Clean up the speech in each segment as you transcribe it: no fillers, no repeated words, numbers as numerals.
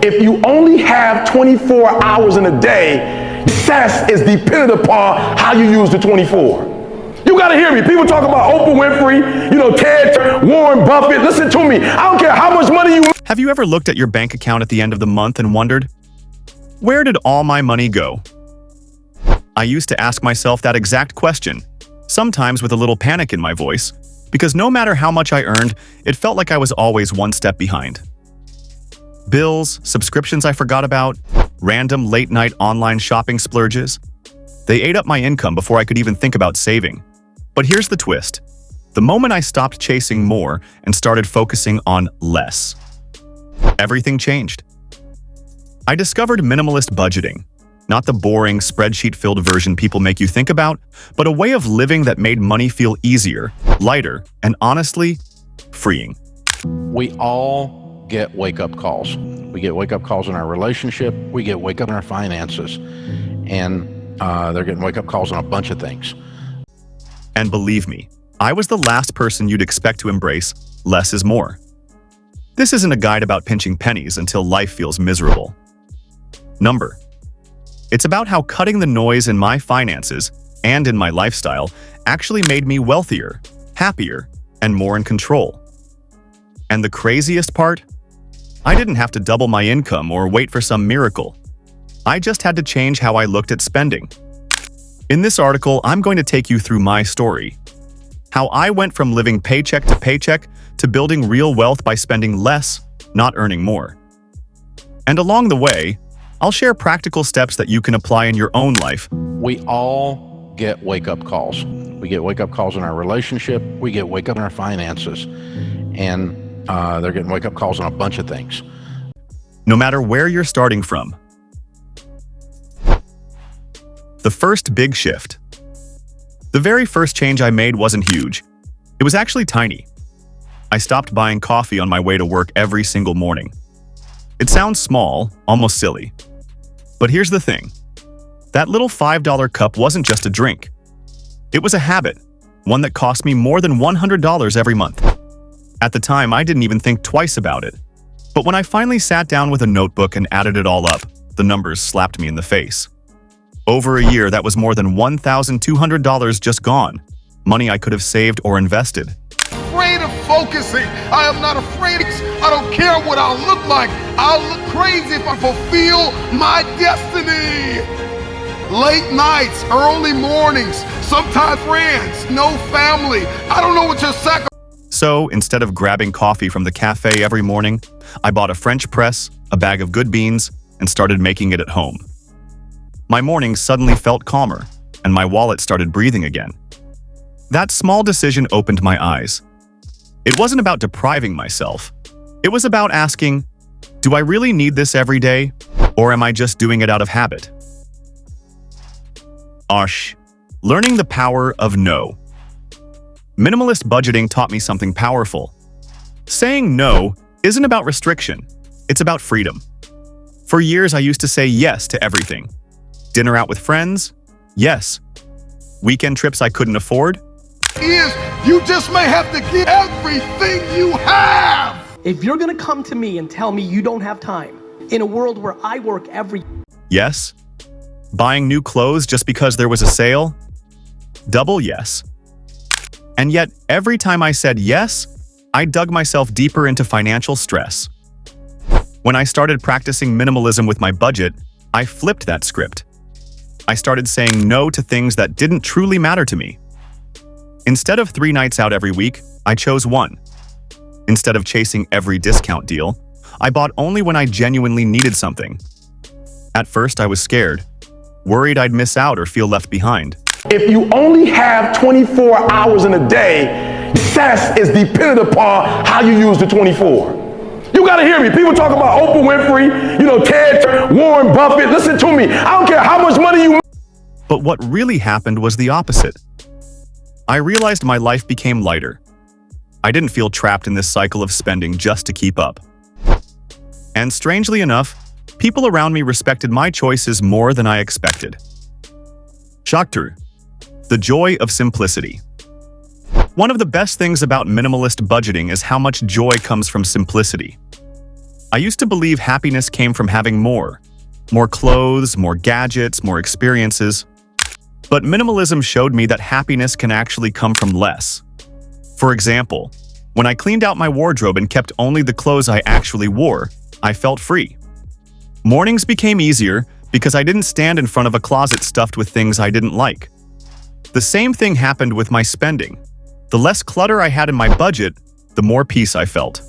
If you only have 24 hours in a day, success is dependent upon how you use the 24. You gotta hear me. People talk about Oprah Winfrey, Ted, Warren Buffett. Listen to me. I don't care how much money you... Have you ever looked at your bank account at the end of the month and wondered, where did all my money go? I used to ask myself that exact question, sometimes with a little panic in my voice, because no matter how much I earned, it felt like I was always one step behind. Bills, subscriptions I forgot about, random late-night online shopping splurges. They ate up my income before I could even think about saving. But here's the twist. The moment I stopped chasing more and started focusing on less, everything changed. I discovered minimalist budgeting, not the boring spreadsheet-filled version people make you think about, but a way of living that made money feel easier, lighter, and honestly, freeing. We all get wake-up calls. We get wake-up calls in our relationship. We get wake-up in our finances. And they're getting wake-up calls on a bunch of things. And believe me, I was the last person you'd expect to embrace less is more. This isn't a guide about pinching pennies until life feels miserable. It's about how cutting the noise in my finances and in my lifestyle actually made me wealthier, happier, and more in control. And the craziest part? I didn't have to double my income or wait for some miracle. I just had to change how I looked at spending. In this article, I'm going to take you through my story. How I went from living paycheck to paycheck to building real wealth by spending less, not earning more. And along the way, I'll share practical steps that you can apply in your own life. We all get wake-up calls. We get wake-up calls in our relationship. We get wake-up in our finances. And they're getting wake-up calls on a bunch of things. No matter where you're starting from. The first big shift. The very first change I made wasn't huge. It was actually tiny. I stopped buying coffee on my way to work every single morning. It sounds small, almost silly. But here's the thing. That little $5 cup wasn't just a drink. It was a habit, one that cost me more than $100 every month. At the time, I didn't even think twice about it. But when I finally sat down with a notebook and added it all up, the numbers slapped me in the face. Over a year, that was more than $1,200 just gone. Money I could have saved or invested. Afraid of focusing. I am not afraid. I don't care what I'll look like. I'll look crazy if I fulfill my destiny. Late nights, early mornings, sometimes friends, no family. I don't know what your sacrifice. So, instead of grabbing coffee from the cafe every morning, I bought a French press, a bag of good beans, and started making it at home. My mornings suddenly felt calmer, and my wallet started breathing again. That small decision opened my eyes. It wasn't about depriving myself. It was about asking, do I really need this every day, or am I just doing it out of habit? Learning the power of no. Minimalist budgeting taught me something powerful. Saying no isn't about restriction, it's about freedom. For years, I used to say yes to everything. Dinner out with friends? Yes. Weekend trips I couldn't afford? You just may have to give everything you have. If you're gonna come to me and tell me you don't have time, in a world where I work Yes. Buying new clothes just because there was a sale? Double yes. And yet, every time I said yes, I dug myself deeper into financial stress. When I started practicing minimalism with my budget, I flipped that script. I started saying no to things that didn't truly matter to me. Instead of 3 nights out every week, I chose 1. Instead of chasing every discount deal, I bought only when I genuinely needed something. At first, I was scared, worried I'd miss out or feel left behind. If you only have 24 hours in a day, success is dependent upon how you use the 24. You gotta hear me. People talk about Oprah Winfrey, Ted, Warren Buffett. Listen to me. I don't care how much money you make. But what really happened was the opposite. I realized my life became lighter. I didn't feel trapped in this cycle of spending just to keep up. And strangely enough, people around me respected my choices more than I expected. Shaktru, the joy of simplicity. One of the best things about minimalist budgeting is how much joy comes from simplicity. I used to believe happiness came from having more. More clothes, more gadgets, more experiences. But minimalism showed me that happiness can actually come from less. For example, when I cleaned out my wardrobe and kept only the clothes I actually wore, I felt free. Mornings became easier because I didn't stand in front of a closet stuffed with things I didn't like. The same thing happened with my spending. The less clutter I had in my budget, the more peace I felt.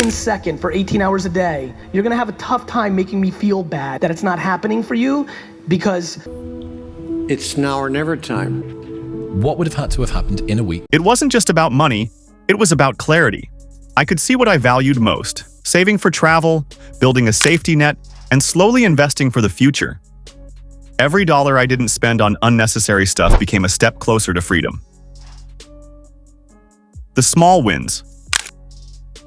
Second for 18 hours a day, you're gonna have a tough time making me feel bad that it's not happening for you because it's now or never time. What would have had to have happened in a week? It wasn't just about money, it was about clarity. I could see what I valued most, saving for travel, building a safety net, and slowly investing for the future. Every dollar I didn't spend on unnecessary stuff became a step closer to freedom. The small wins.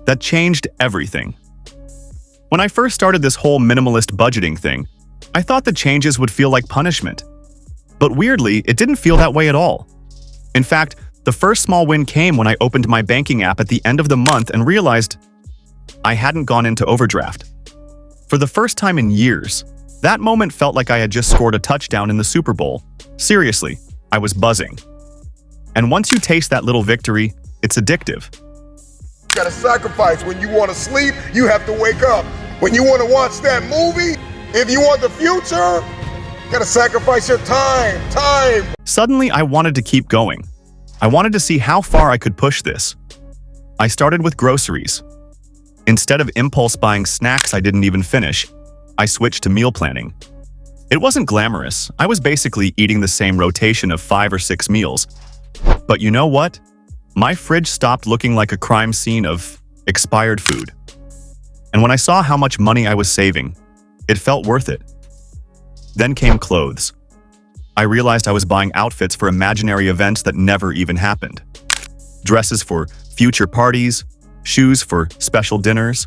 That changed everything. When I first started this whole minimalist budgeting thing, I thought the changes would feel like punishment. But weirdly, it didn't feel that way at all. In fact, the first small win came when I opened my banking app at the end of the month and realized I hadn't gone into overdraft. For the first time in years, that moment felt like I had just scored a touchdown in the Super Bowl. Seriously, I was buzzing. And once you taste that little victory, it's addictive. You gotta sacrifice. When you wanna sleep, you have to wake up. When you wanna watch that movie, if you want the future, you gotta sacrifice your time. Suddenly, I wanted to keep going. I wanted to see how far I could push this. I started with groceries. Instead of impulse buying snacks I didn't even finish, I switched to meal planning. It wasn't glamorous. I was basically eating the same rotation of 5 or 6 meals. But you know what? My fridge stopped looking like a crime scene of expired food. And when I saw how much money I was saving, it felt worth it. Then came clothes. I realized I was buying outfits for imaginary events that never even happened. Dresses for future parties, shoes for special dinners.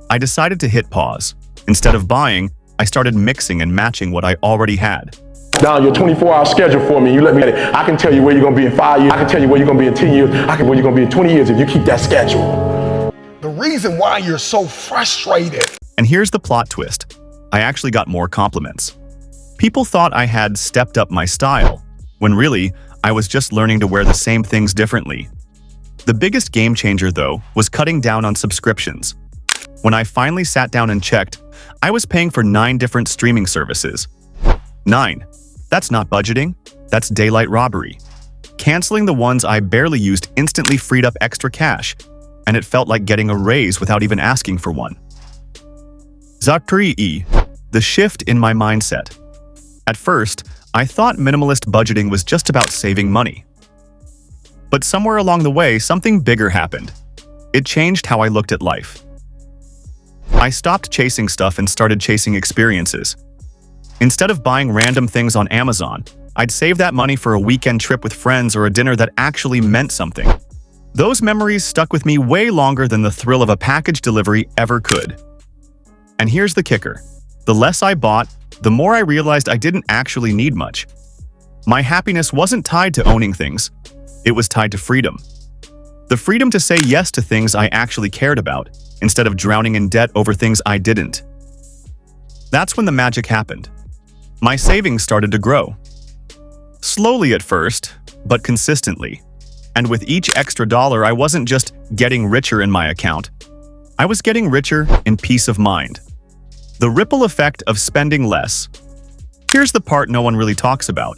I decided to hit pause. Instead of buying, I started mixing and matching what I already had. Down your 24-hour schedule for me. You let me at it. I can tell you where you're going to be in 5 years. I can tell you where you're going to be in 10 years. I can where you're going to be in 20 years if you keep that schedule. The reason why you're so frustrated. And here's the plot twist. I actually got more compliments. People thought I had stepped up my style, when really, I was just learning to wear the same things differently. The biggest game changer, though, was cutting down on subscriptions. When I finally sat down and checked, I was paying for 9 different streaming services. 9. That's not budgeting, that's daylight robbery. Canceling the ones I barely used instantly freed up extra cash, and it felt like getting a raise without even asking for one. Zakri, the shift in my mindset. At first, I thought minimalist budgeting was just about saving money. But somewhere along the way, something bigger happened. It changed how I looked at life. I stopped chasing stuff and started chasing experiences. Instead of buying random things on Amazon, I'd save that money for a weekend trip with friends or a dinner that actually meant something. Those memories stuck with me way longer than the thrill of a package delivery ever could. And here's the kicker. The less I bought, the more I realized I didn't actually need much. My happiness wasn't tied to owning things. It was tied to freedom. The freedom to say yes to things I actually cared about, instead of drowning in debt over things I didn't. That's when the magic happened. My savings started to grow. Slowly at first, but consistently. And with each extra dollar, I wasn't just getting richer in my account. I was getting richer in peace of mind. The ripple effect of spending less. Here's the part no one really talks about.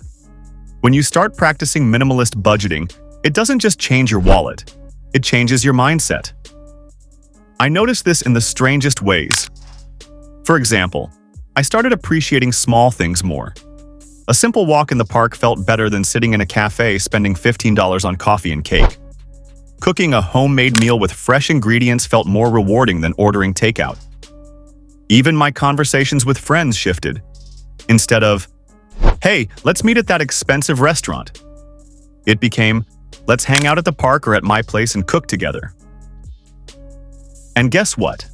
When you start practicing minimalist budgeting, it doesn't just change your wallet. It changes your mindset. I noticed this in the strangest ways. For example, I started appreciating small things more. A simple walk in the park felt better than sitting in a cafe spending $15 on coffee and cake. Cooking a homemade meal with fresh ingredients felt more rewarding than ordering takeout. Even my conversations with friends shifted. Instead of, "Hey, let's meet at that expensive restaurant," it became, "Let's hang out at the park or at my place and cook together." And guess what?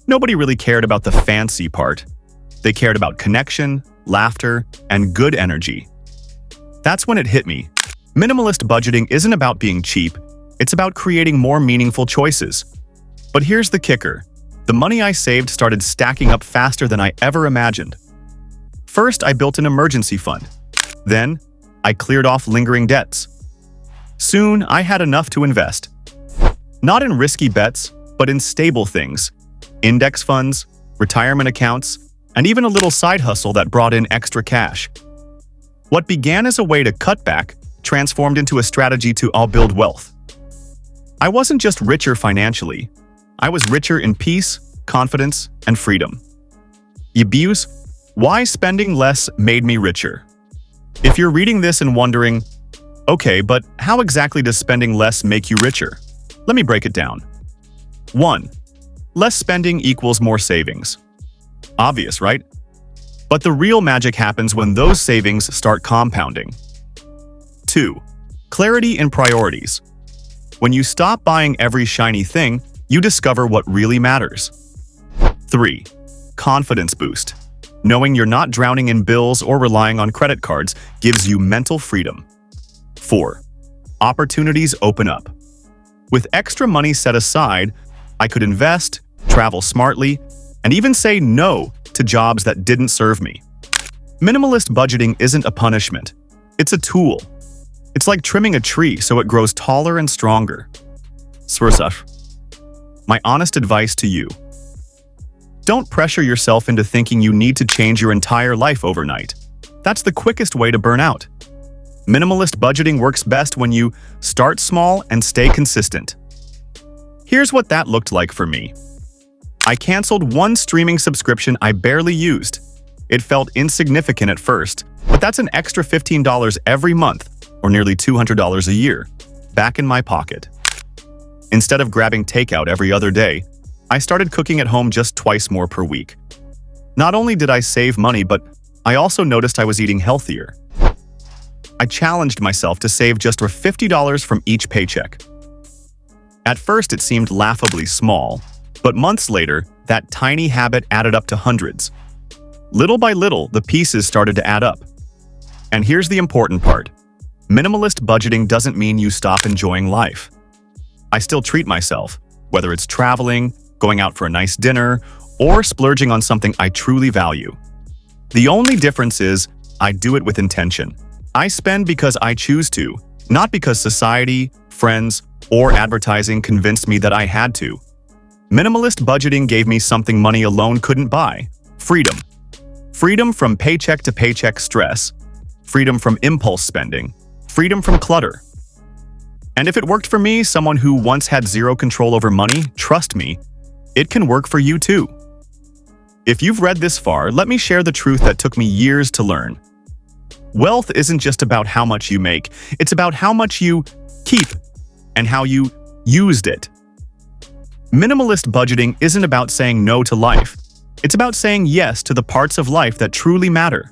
Nobody really cared about the fancy part. They cared about connection, laughter, and good energy. That's when it hit me. Minimalist budgeting isn't about being cheap, it's about creating more meaningful choices. But here's the kicker. The money I saved started stacking up faster than I ever imagined. First, I built an emergency fund. Then, I cleared off lingering debts. Soon, I had enough to invest. Not in risky bets, but in stable things. Index funds, retirement accounts, and even a little side hustle that brought in extra cash. What began as a way to cut back transformed into a strategy to I'll build wealth. I wasn't just richer financially. I was richer in peace, confidence, and freedom. Abuse, why spending less made me richer. If you're reading this and wondering, okay, but how exactly does spending less make you richer? Let me break it down. 1. Less spending equals more savings. Obvious, right? But the real magic happens when those savings start compounding. 2. Clarity in priorities. When you stop buying every shiny thing, you discover what really matters. 3. Confidence boost. Knowing you're not drowning in bills or relying on credit cards gives you mental freedom. 4. Opportunities open up. With extra money set aside, I could invest, travel smartly, and even say no to jobs that didn't serve me. Minimalist budgeting isn't a punishment. It's a tool. It's like trimming a tree so it grows taller and stronger. Swersaf. My honest advice to you. Don't pressure yourself into thinking you need to change your entire life overnight. That's the quickest way to burn out. Minimalist budgeting works best when you start small and stay consistent. Here's what that looked like for me. I canceled one streaming subscription I barely used. It felt insignificant at first, but that's an extra $15 every month, or nearly $200 a year, back in my pocket. Instead of grabbing takeout every other day, I started cooking at home just twice more per week. Not only did I save money, but I also noticed I was eating healthier. I challenged myself to save just $50 from each paycheck. At first, it seemed laughably small, but months later, that tiny habit added up to hundreds. Little by little, the pieces started to add up. And here's the important part. Minimalist budgeting doesn't mean you stop enjoying life. I still treat myself, whether it's traveling, going out for a nice dinner, or splurging on something I truly value. The only difference is, I do it with intention. I spend because I choose to, not because society, friends, or advertising convinced me that I had to. Minimalist budgeting gave me something money alone couldn't buy: freedom. Freedom from paycheck to paycheck stress, freedom from impulse spending, freedom from clutter. And if it worked for me, someone who once had zero control over money, trust me, it can work for you too. If you've read this far, let me share the truth that took me years to learn. Wealth isn't just about how much you make, it's about how much you keep and how you used it. Minimalist budgeting isn't about saying no to life. It's about saying yes to the parts of life that truly matter.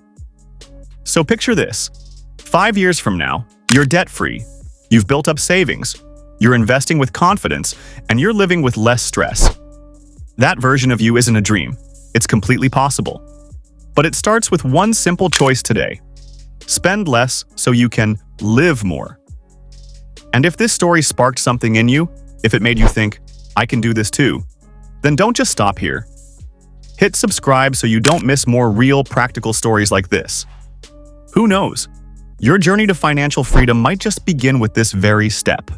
So picture this. 5 years from now, you're debt-free. You've built up savings. You're investing with confidence, and you're living with less stress. That version of you isn't a dream. It's completely possible. But it starts with one simple choice today. Spend less so you can live more. And if this story sparked something in you, if it made you think, I can do this too, then don't just stop here. Hit subscribe so you don't miss more real, practical stories like this. Who knows? Your journey to financial freedom might just begin with this very step.